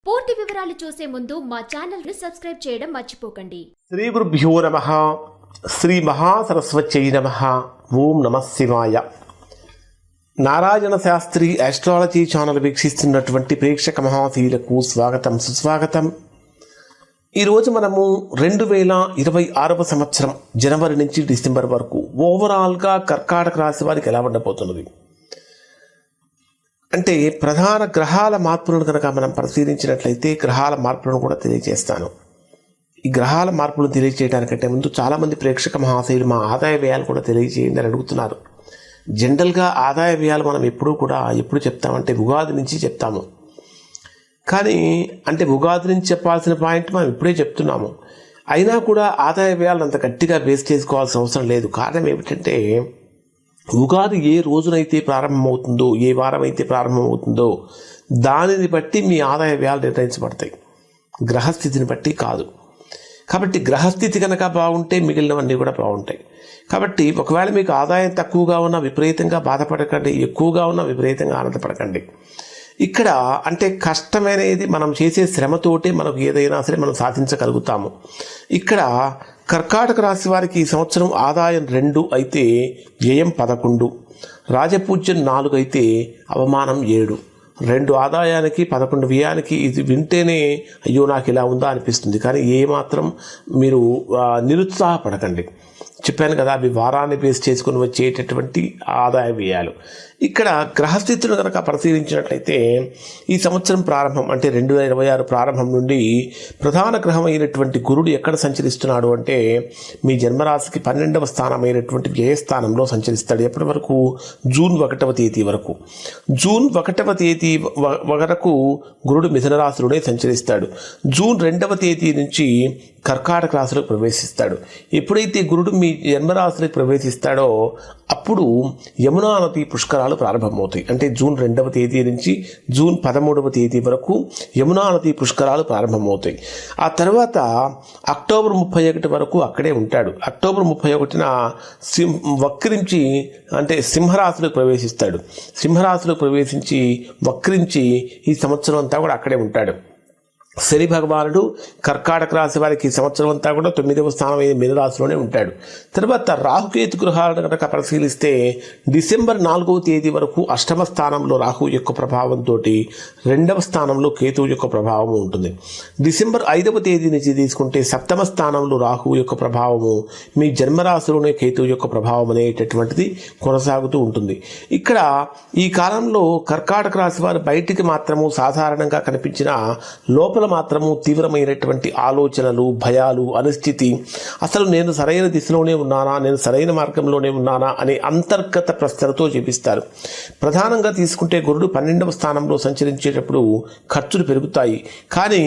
పూర్తి వివరాలు చూసే ముందు మా ఛానల్ ని సబ్స్క్రైబ్ చేయడం మర్చిపోకండి. శ్రీ గురుభ్యో నమః. శ్రీ మహాసరస్వత్యై నమః. ఓం నమః శివాయ. నారాయణ శాస్త్రి ఆస్ట్రాలజీ ఛానల్ వీక్షిస్తున్నటువంటి ప్రేక్షక మహాశీలకు స్వాగతం, సుస్వాగతం. ఈరోజు మనము 2026 సంవత్సరం జనవరి నుంచి డిసెంబర్ వరకు ఓవరాల్గా కర్కాటక రాశి వారికి ఎలా ఉండబోతున్నది అంటే ప్రధాన గ్రహాల మార్పులను కనుక మనం పరిశీలించినట్లయితే గ్రహాల మార్పులను కూడా తెలియజేస్తాను. ఈ గ్రహాల మార్పులను తెలియజేయడానికంటే ముందు చాలామంది ప్రేక్షక మహాశయులు మా ఆదాయ వ్యయాలు కూడా తెలియజేయండి అని అడుగుతున్నారు. జనరల్గా ఆదాయ వ్యయాలు మనం ఎప్పుడు చెప్తామంటే ఉగాది నుంచి చెప్తాము. కానీ అంటే ఉగాది నుంచి చెప్పాల్సిన పాయింట్ మనం ఇప్పుడే చెప్తున్నాము. అయినా కూడా ఆదాయ వ్యయాలను అంత గట్టిగా బేస్ చేసుకోవాల్సిన అవసరం లేదు. కారణం ఏమిటంటే ఉగాది ఏ రోజునైతే ప్రారంభమవుతుందో, ఏ వారం అయితే ప్రారంభమవుతుందో దానిని బట్టి మీ ఆదాయ వ్యయాలు నిర్ణయించబడతాయి, గ్రహస్థితిని బట్టి కాదు. కాబట్టి గ్రహస్థితి కనుక బాగుంటే మిగిలినవన్నీ కూడా బాగుంటాయి. కాబట్టి ఒకవేళ మీకు ఆదాయం తక్కువగా ఉన్నా విపరీతంగా బాధపడకండి, ఎక్కువగా ఉన్నా విపరీతంగా ఆనందపడకండి. ఇక్కడ అంటే కష్టమనేది మనం చేసే శ్రమతోటే మనకు ఏదైనా సరే మనం సాధించగలుగుతాము. ఇక్కడ కర్కాటక రాశి వారికి ఈ సంవత్సరం ఆదాయం 2 అయితే వ్యయం 11, రాజపూజ్యం 4 అయితే అవమానం 7. 2 ఆదాయానికి 11 వ్యయానికి ఇది వింటేనే అయ్యో నాకు ఇలా ఉందా అనిపిస్తుంది. కానీ ఏమాత్రం మీరు నిరుత్సాహపడకండి. చెప్పాను కదా, అవి వారాన్ని బేస్ చేసుకుని వచ్చేటటువంటి ఆదాయ వ్యయాలు. ఇక్కడ గ్రహస్థితులను కనుక పరిశీలించినట్లయితే ఈ సంవత్సరం ప్రారంభం అంటే 2026 ప్రారంభం నుండి ప్రధాన గ్రహం అయినటువంటి గురుడు ఎక్కడ సంచరిస్తున్నాడు అంటే మీ జన్మరాశికి 12వ స్థానమైనటువంటి వ్యయస్థానంలో సంచరిస్తాడు. ఎప్పటి వరకు? జూన్ 1వ తేదీ వరకు. జూన్ 1వ తేదీ వరకు గురుడు మిథున రాశిలోనే సంచరిస్తాడు. జూన్ 2వ తేదీ నుంచి కర్కాటక రాశిలో ప్రవేశిస్తాడు. ఎప్పుడైతే గురుడు మీ జన్మరాశిలోకి ప్రవేశిస్తాడో అప్పుడు యమునా నది పుష్కరాలు ప్రారంభమవుతాయి. అంటే జూన్ 2వ తేదీ నుంచి జూన్ 13వ తేదీ వరకు యమునా నది పుష్కరాలు ప్రారంభమవుతాయి. ఆ తర్వాత అక్టోబర్ 31 వరకు అక్కడే ఉంటాడు. అక్టోబర్ 31న వక్రించి అంటే సింహరాశిలోకి ప్రవేశిస్తాడు. సింహరాశిలోకి ప్రవేశించి వక్రించి ఈ సంవత్సరం అంతా కూడా అక్కడే ఉంటాడు. శని భగవానుడు కర్కాటక రాశి వారికి ఈ సంవత్సరం అంతా కూడా 9వ స్థానం అయిన మీనరాశిలోనే ఉంటాడు. తర్వాత రాహుకేతు గృహాలను కనుక పరిశీలిస్తే డిసెంబర్ 4వ తేదీ వరకు అష్టమ స్థానంలో రాహు యొక్క ప్రభావంతో 2వ స్థానంలో కేతువు యొక్క ప్రభావం ఉంటుంది. డిసెంబర్ 5వ తేదీ నుంచి తీసుకుంటే సప్తమ స్థానంలో రాహు యొక్క ప్రభావము, మీ జన్మరాశిలోనే కేతువు యొక్క ప్రభావం అనేటటువంటిది కొనసాగుతూ ఉంటుంది. ఇక్కడ ఈ కాలంలో కర్కాటక రాశి వారు బయటికి మాత్రము సాధారణంగా కనిపించిన లోపల మాత్రము తీవ్రమైనటువంటి ఆలోచనలు, భయాలు, అనిశ్చితి, అసలు నేను సరైన దిశలోనే ఉన్నానా, నేను సరైన మార్గంలోనే ఉన్నానా అనే అంతర్గత ప్రశ్నలతో జీవిస్తారు. ప్రధానంగా తీసుకుంటే గురుడు 12వ స్థానంలో సంచరించేటప్పుడు ఖర్చులు పెరుగుతాయి. కానీ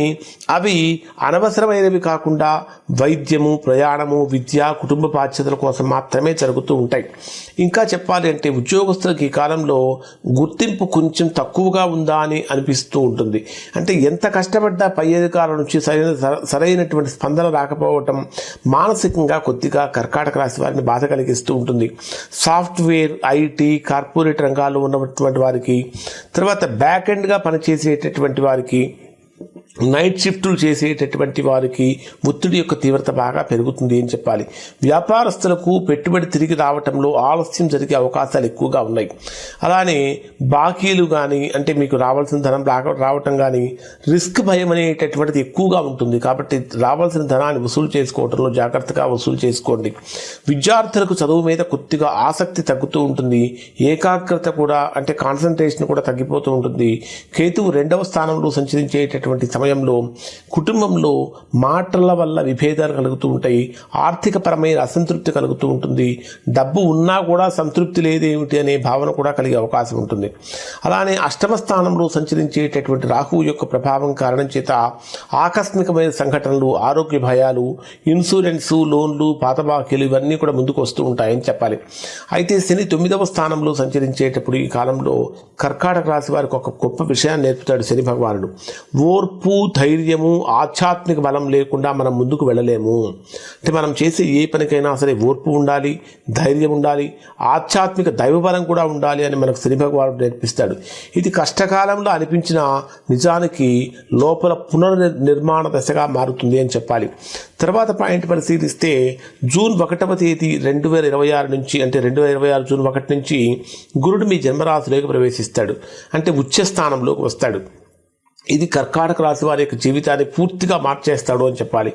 అవి అనవసరమైనవి కాకుండా వైద్యము, ప్రయాణము, విద్య, కుటుంబ బాధ్యతల కోసం మాత్రమే జరుగుతూ ఉంటాయి. ఇంకా చెప్పాలి అంటే ఉద్యోగస్తులకు ఈ కాలంలో గుర్తింపు కొంచెం తక్కువగా ఉందా అని అనిపిస్తూ ఉంటుంది. అంటే ఎంత కష్టపడ్డా పై అధికారుల నుంచి సరైనటువంటి స్పందన రాకపోవటం మానసికంగా కొద్దిగా కర్కాటక రాశి వారిని బాధ కలిగిస్తూ ఉంటుంది. సాఫ్ట్వేర్, ఐటీ, కార్పొరేట్ రంగాల్లో ఉన్నటువంటి వారికి, తర్వాత బ్యాక్ ఎండ్గా పనిచేసేటటువంటి వారికి, నైట్ షిఫ్టులు చేసేటటువంటి వారికి ఒత్తిడి యొక్క తీవ్రత బాగా పెరుగుతుంది అని చెప్పాలి. వ్యాపారస్తులకు పెట్టుబడి తిరిగి రావటంలో ఆలస్యం జరిగే అవకాశాలు ఎక్కువగా ఉన్నాయి. అలానే బాకీలు కానీ అంటే మీకు రావాల్సిన ధనం రావటం కానీ, రిస్క్ భయం అనేటటువంటిది ఎక్కువగా ఉంటుంది. కాబట్టి రావాల్సిన ధనాన్ని వసూలు చేసుకోవడంలో జాగ్రత్తగా వసూలు చేసుకోండి. విద్యార్థులకు చదువు మీద కొద్దిగా ఆసక్తి తగ్గుతూ ఉంటుంది. ఏకాగ్రత కూడా అంటే కాన్సన్ట్రేషన్ కూడా తగ్గిపోతూ ఉంటుంది. కేతువు 2వ స్థానంలో సంచరించేటటువంటి సమయంలో కుటుంబంలో మాటల వల్ల విభేదాలు కలుగుతూ ఉంటాయి. ఆర్థిక పరమైన అసంతృప్తి కలుగుతూ ఉంటుంది. డబ్బు ఉన్నా కూడా సంతృప్తి లేదేమిటి అనే భావన కూడా కలిగే అవకాశం ఉంటుంది. అలానే అష్టమ స్థానంలో సంచరించేటటువంటి రాహువు యొక్క ప్రభావం కారణం చేత ఆకస్మికమైన సంఘటనలు, ఆరోగ్య భయాలు, ఇన్సూరెన్సు, లోన్లు, పాత బాకీలు ఇవన్నీ కూడా ముందుకు వస్తూ ఉంటాయని చెప్పాలి. అయితే శని 9వ స్థానంలో సంచరించేటప్పుడు ఈ కాలంలో కర్కాటక రాశి వారికి ఒక గొప్ప విషయాన్ని నేర్పుతాడు శని భగవానుడు. ఓర్పు, ధైర్యము ఆధ్యాత్మిక బలం లేకుండా మనం ముందుకు వెళ్ళలేము. అంటే మనం చేసే ఏ పనికైనా సరే ఓర్పు ఉండాలి, ధైర్యం ఉండాలి, ఆధ్యాత్మిక దైవబలం కూడా ఉండాలి అని మనకు శ్రీ భగవానుడు నేర్పిస్తాడు. ఇది కష్టకాలంలో అనిపించిన నిజానికి లోపల పునర్నిర్మాణ దశగా మారుతుంది అని చెప్పాలి. తర్వాత పాయింట్ పరిశీలిస్తే జూన్ 1వ తేదీ 2026 నుంచి, అంటే 2026 జూన్ 1 నుంచి గురుడు మీ జన్మరాశిలోకి ప్రవేశిస్తాడు, అంటే ఉచ్చ స్థానంలోకి వస్తాడు. ఇది కర్కాటక రాశి వారి యొక్క జీవితాన్ని పూర్తిగా మార్చేస్తాడు అని చెప్పాలి.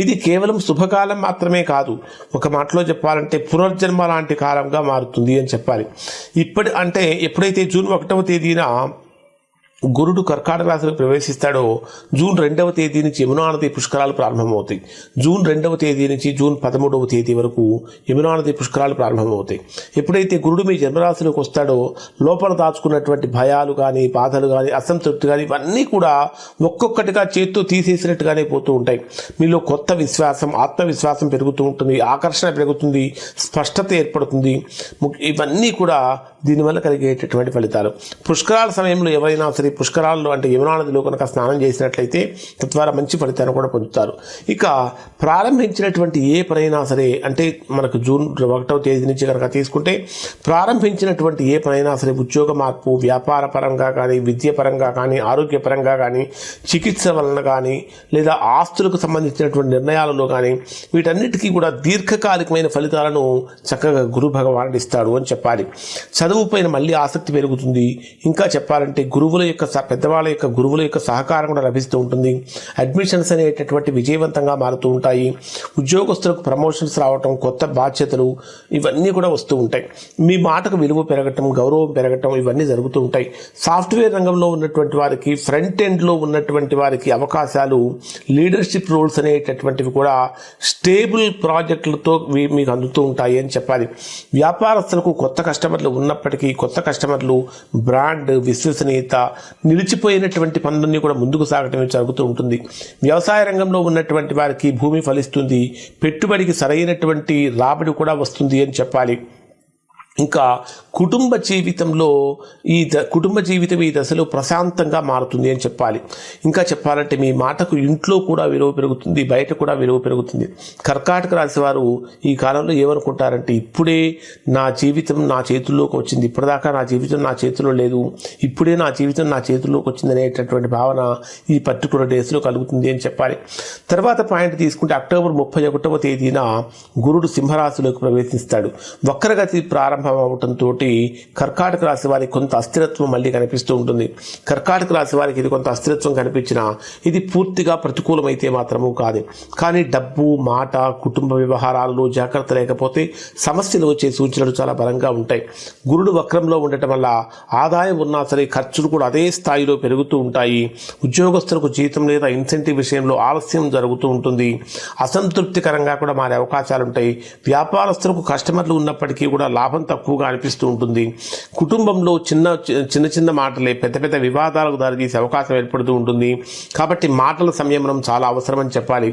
ఇది కేవలం శుభకాలం మాత్రమే కాదు, ఒక మాటలో చెప్పాలంటే పునర్జన్మ లాంటి కాలంగా మారుతుంది అని చెప్పాలి. ఎప్పుడైతే జూన్ 1వ తేదీన గురుడు కర్కాటక రాశిలో ప్రవేశిస్తాడో జూన్ 2వ తేదీ నుంచి యమునా నది పుష్కరాలు ప్రారంభమవుతాయి. జూన్ 2వ తేదీ నుంచి జూన్ 13వ తేదీ వరకు యమునా నది పుష్కరాలు ప్రారంభమవుతాయి. ఎప్పుడైతే గురుడు మీ జన్మరాశిలోకి వస్తాడో లోపల దాచుకున్నటువంటి భయాలు కానీ, బాధలు కానీ, అసంతృప్తి కానీ ఇవన్నీ కూడా ఒక్కొక్కటిగా చేత్తో తీసేసినట్టుగానే పోతూ ఉంటాయి. మీలో కొత్త విశ్వాసం, ఆత్మవిశ్వాసం పెరుగుతూ ఉంటుంది, ఆకర్షణ పెరుగుతుంది, స్పష్టత ఏర్పడుతుంది. ఇవన్నీ కూడా దీనివల్ల కలిగేటటువంటి ఫలితాలు. పుష్కరాల సమయంలో ఎవరైనా సరే పుష్కరాల్లో అంటే యమునా నదిలో కనుక స్నానం చేసినట్లయితే తద్వారా మంచి ఫలితాన్ని కూడా పొందుతారు. ఇక ప్రారంభించినటువంటి ఏ పనైనా సరే, అంటే మనకు జూన్ 1వ తేదీ నుంచి కనుక తీసుకుంటే ప్రారంభించినటువంటి ఏ పనైనా సరే ఉద్యోగ మార్పు, వ్యాపార పరంగా కానీ, విద్య పరంగా కానీ, ఆరోగ్యపరంగా కానీ, చికిత్స వలన కానీ, లేదా ఆస్తులకు సంబంధించినటువంటి నిర్ణయాలలో కానీ వీటన్నిటికీ కూడా దీర్ఘకాలికమైన ఫలితాలను చక్కగా గురు భగవానుడు ఇస్తాడు అని చెప్పాలి. చదువు పైన మళ్ళీ ఆసక్తి పెరుగుతుంది. ఇంకా చెప్పాలంటే పెద్దవాళ్ళ యొక్క గురువుల యొక్క సహకారం కూడా లభిస్తూ ఉంటుంది. అడ్మిషన్స్ అనేటటువంటి విజయవంతంగా మారుతూ ఉంటాయి. ఉద్యోగస్తులకు ప్రమోషన్స్ రావటం, కొత్త బాధ్యతలు ఇవన్నీ కూడా వస్తూ ఉంటాయి. మీ మాటకు విలువ పెరగటం, గౌరవం పెరగటం ఇవన్నీ జరుగుతూ ఉంటాయి. సాఫ్ట్వేర్ రంగంలో ఉన్నటువంటి వారికి, ఫ్రంట్ ఎండ్లో ఉన్నటువంటి వారికి అవకాశాలు, లీడర్షిప్ రోల్స్ అనేటటువంటివి కూడా స్టేబుల్ ప్రాజెక్టులతో మీకు అందుతూ ఉంటాయి అని చెప్పాలి. వ్యాపారస్తులకు కొత్త కస్టమర్లు ఉన్నప్పటికీ కొత్త కస్టమర్లు, బ్రాండ్, విశ్వసనీయత, నిలిచిపోయినటువంటి పనులన్నీ కూడా ముందుకు సాగటమే జరుగుతూ ఉంటుంది. వ్యవసాయ రంగంలో ఉన్నటువంటి వారికి భూమి ఫలిస్తుంది, పెట్టుబడికి సరైనటువంటి రాబడి కూడా వస్తుంది అని చెప్పాలి. ఇంకా కుటుంబ జీవితం ఈ దశలో ప్రశాంతంగా మారుతుంది అని చెప్పాలి. ఇంకా చెప్పాలంటే మీ మాటకు ఇంట్లో కూడా విలువ పెరుగుతుంది, బయట కూడా విలువ పెరుగుతుంది. కర్కాటక రాశి వారు ఈ కాలంలో ఏమనుకుంటారంటే, ఇప్పుడే నా జీవితం నా చేతుల్లోకి వచ్చింది, ఇప్పటిదాకా నా జీవితం నా చేతిలో లేదు, ఇప్పుడే నా జీవితం నా చేతుల్లోకి వచ్చింది అనేటటువంటి భావన ఈ పర్టికులర్ డేస్లో కలుగుతుంది అని చెప్పాలి. తర్వాత పాయింట్ తీసుకుంటే అక్టోబర్ 31వ తేదీన గురుడు సింహరాశిలోకి ప్రవేశిస్తాడు. వక్రగతి ప్రారంభం అవటంతో కర్కాటక రాశి వారికి కొంత అస్థిరత్వం మళ్ళీ కనిపిస్తూ ఉంటుంది. కర్కాటక రాశి వారికి ఇది కొంత అస్థిరత్వం కనిపించినా ఇది పూర్తిగా ప్రతికూలమైతే మాత్రము కాదు. కానీ డబ్బు, మాట, కుటుంబ వ్యవహారాల్లో జాగ్రత్త లేకపోతే సమస్యలు వచ్చే సూచనలు చాలా బలంగా ఉంటాయి. గురుడు వక్రంలో ఉండటం వల్ల ఆదాయం ఉన్నా సరే ఖర్చులు కూడా అదే స్థాయిలో పెరుగుతూ ఉంటాయి. ఉద్యోగస్తులకు జీతం లేదా ఇన్సెంటివ్ విషయంలో ఆలస్యం జరుగుతూ ఉంటుంది. అసంతృప్తికరంగా కూడా మారే అవకాశాలు ఉంటాయి. వ్యాపారస్తులకు కస్టమర్లు ఉన్నప్పటికీ కూడా లాభం తక్కువగా అనిపిస్తూ ఉంటుంది. కుటుంబంలో చిన్న మాటలే పెద్ద పెద్ద వివాదాలకు దారితీసే అవకాశం ఏర్పడుతూ ఉంటుంది. కాబట్టి మాటల సంయమనం చాలా అవసరమని చెప్పాలి.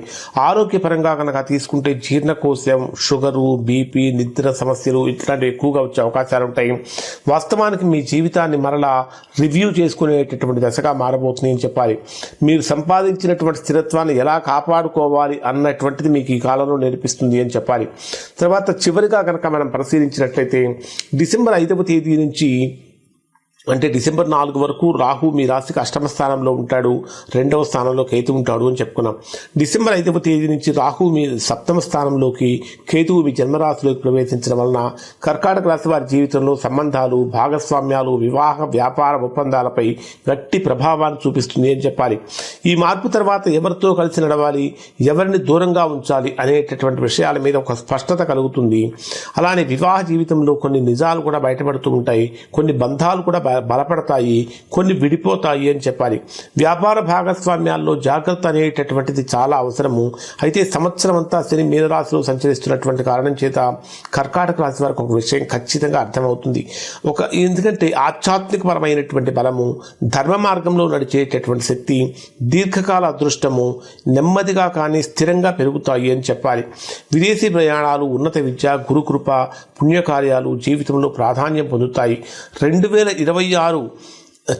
ఆరోగ్యపరంగా కనుక తీసుకుంటే జీర్ణకోశం, షుగరు, బీపీ, నిద్ర సమస్యలు ఇట్లాంటివి ఎక్కువగా వచ్చే అవకాశాలు ఉంటాయి. వాస్తవానికి మీ జీవితాన్ని మరలా రివ్యూ చేసుకునేటటువంటి దశగా మారబోతుంది అని చెప్పాలి. మీరు సంపాదించినటువంటి స్థిరత్వాన్ని ఎలా కాపాడుకోవాలి అన్నటువంటిది మీకు ఈ కాలంలో నేర్పిస్తుంది అని చెప్పాలి. తర్వాత చివరిగా కనుక మనం పరిశీలించినట్లయితే డిసెంబర్ 5వ తేదీ నుంచి అంటే డిసెంబర్ 4 వరకు రాహు మీ రాశికి అష్టమ స్థానంలో ఉంటాడు, 2వ స్థానంలో కేతు ఉంటాడు అని చెప్పుకున్నాం. డిసెంబర్ 5వ తేదీ నుంచి రాహు మీ 7వ స్థానంలోకి, కేతువు మీ జన్మరాశిలోకి ప్రవేశించడం వలన కర్కాటక రాశి వారి జీవితంలో సంబంధాలు, భాగస్వామ్యాలు, వివాహ, వ్యాపార ఒప్పందాలపై గట్టి ప్రభావాన్ని చూపిస్తుంది అని చెప్పాలి. ఈ మార్పు తర్వాత ఎవరితో కలిసి నడవాలి, ఎవరిని దూరంగా ఉంచాలి అనేటటువంటి విషయాల మీద ఒక స్పష్టత కలుగుతుంది. అలానే వివాహ జీవితంలో కొన్ని నిజాలు కూడా బయటపడుతూ ఉంటాయి, కొన్ని బంధాలు కూడా బలపడతాయి, కొన్ని విడిపోతాయి అని చెప్పాలి. వ్యాపార భాగస్వామ్యాల్లో జాగ్రత్త అనేటటువంటిది చాలా అవసరము. అయితే సంవత్సరం అంతా శని మీనరాశిలో సంచరిస్తున్నటువంటి కారణం చేత కర్కాటక రాశి వారికి ఒక విషయం ఖచ్చితంగా అర్థమవుతుంది. ఎందుకంటే ఆధ్యాత్మికపరమైనటువంటి బలము, ధర్మ మార్గంలో నడిచేటటువంటి శక్తి, దీర్ఘకాల అదృష్టము నెమ్మదిగా కానీ స్థిరంగా పెరుగుతాయి అని చెప్పాలి. విదేశీ ప్రయాణాలు, ఉన్నత విద్య, గురుకృప, పుణ్యకార్యాలు జీవితంలో ప్రాధాన్యం పొందుతాయి. 2026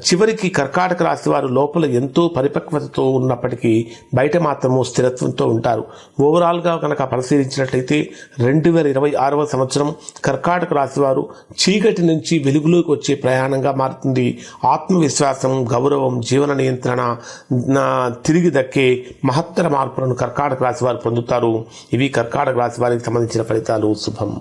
చివరికి కర్కాటక రాశి వారు లోపల ఎంతో పరిపక్వతతో ఉన్నప్పటికీ బయట మాత్రము స్థిరత్వంతో ఉంటారు. ఓవరాల్గా కనుక పరిశీలించినట్లయితే 2026వ సంవత్సరం కర్కాటక రాశి వారు చీకటి నుంచి వెలుగులోకి వచ్చే ప్రయాణంగా మారుతుంది. ఆత్మవిశ్వాసం, గౌరవం, జీవన నియంత్రణ తిరిగి దక్కే మహత్తర మార్పులను కర్కాటక రాశి వారు పొందుతారు. ఇవి కర్కాటక రాశి వారికి సంబంధించిన ఫలితాలు. శుభం.